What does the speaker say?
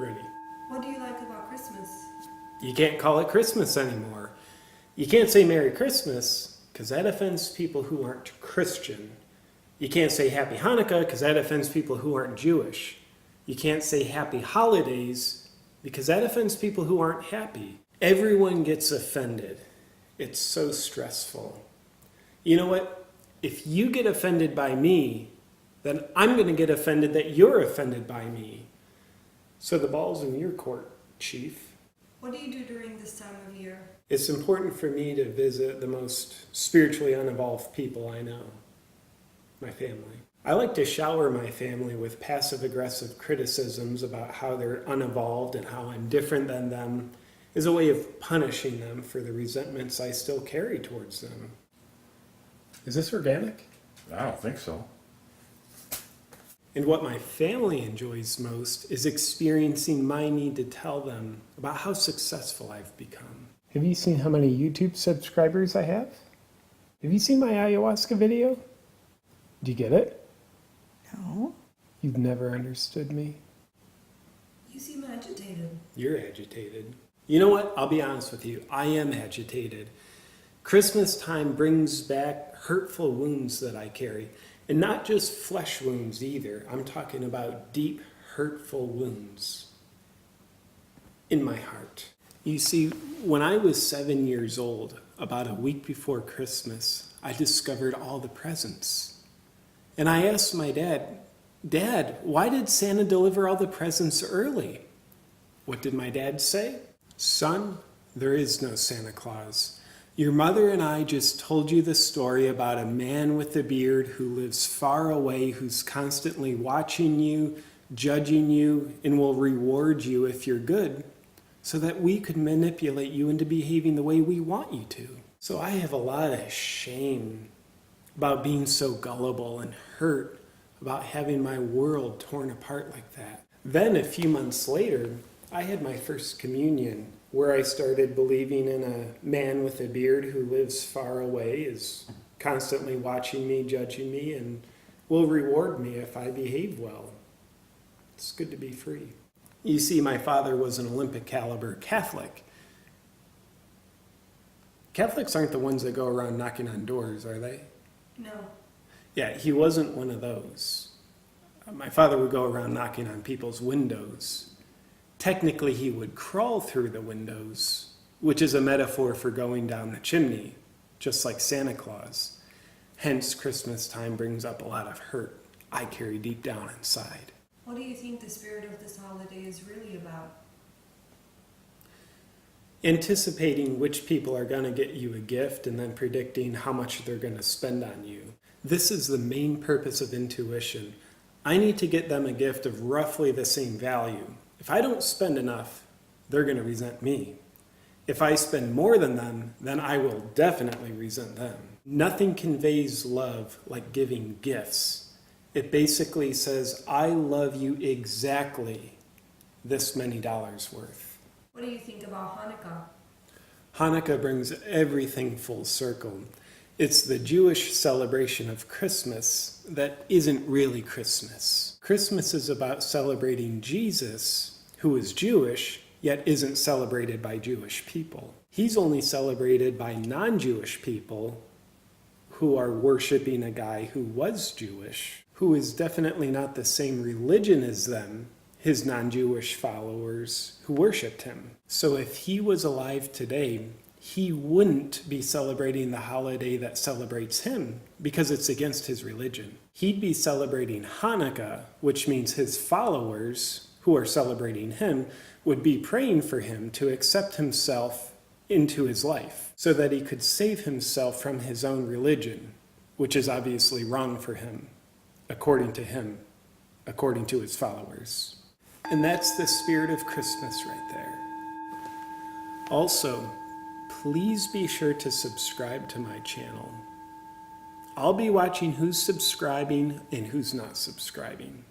Ready. What do you like about Christmas? You can't call it Christmas anymore. You can't say Merry Christmas because that offends people who aren't Christian. You can't say Happy Hanukkah because that offends people who aren't Jewish. You can't say Happy Holidays because that offends people who aren't happy. Everyone gets offended. It's so stressful. You know what? If you get offended by me, then I'm going to get offended that you're offended by me. So the ball's in your court, Chief. What do you do during this time of year? It's important for me to visit the most spiritually unevolved people I know, my family. I like to shower my family with passive-aggressive criticisms about how they're unevolved and how I'm different than them as a way of punishing them for the resentments I still carry towards them. Is this organic? I don't think so. And what my family enjoys most is experiencing my need to tell them about how successful I've become. Have you seen how many YouTube subscribers I have? Have you seen my ayahuasca video? Do you get it? No. You've never understood me. You seem agitated. You're agitated. You know what? I'll be honest with you. I am agitated. Christmas time brings back hurtful wounds that I carry. And not just flesh wounds either. I'm talking about deep, hurtful wounds in my heart. You see, when I was 7 years old, about a week before Christmas, I discovered all the presents. And I asked my dad, "Dad, why did Santa deliver all the presents early?" What did my dad say? "Son, there is no Santa Claus. Your mother and I just told you the story about a man with a beard who lives far away, who's constantly watching you, judging you, and will reward you if you're good, so that we could manipulate you into behaving the way we want you to." So I have a lot of shame about being so gullible and hurt about having my world torn apart like that. Then a few months later, I had my first communion, where I started believing in a man with a beard who lives far away, is constantly watching me, judging me, and will reward me if I behave well. It's good to be free. You see, my father was an Olympic caliber Catholic. Catholics aren't the ones that go around knocking on doors, are they? No. Yeah, he wasn't one of those. My father would go around knocking on people's windows. Technically, he would crawl through the windows, which is a metaphor for going down the chimney, just like Santa Claus. Hence, Christmas time brings up a lot of hurt I carry deep down inside. What do you think the spirit of this holiday is really about? Anticipating which people are going to get you a gift and then predicting how much they're going to spend on you. This is the main purpose of intuition. I need to get them a gift of roughly the same value. If I don't spend enough, they're going to resent me. If I spend more than them, then I will definitely resent them. Nothing conveys love like giving gifts. It basically says, I love you exactly this many dollars worth. What do you think about Hanukkah? Hanukkah brings everything full circle. It's the Jewish celebration of Christmas that isn't really Christmas. Christmas is about celebrating Jesus, who is Jewish, yet isn't celebrated by Jewish people. He's only celebrated by non-Jewish people who are worshiping a guy who was Jewish, who is definitely not the same religion as them, his non-Jewish followers who worshipped him. So if he was alive today, he wouldn't be celebrating the holiday that celebrates him because it's against his religion. He'd be celebrating Hanukkah, which means his followers who are celebrating him would be praying for him to accept himself into his life so that he could save himself from his own religion, which is obviously wrong for him, according to his followers. And that's the spirit of Christmas right there. Also, please be sure to subscribe to my channel. I'll be watching who's subscribing and who's not subscribing.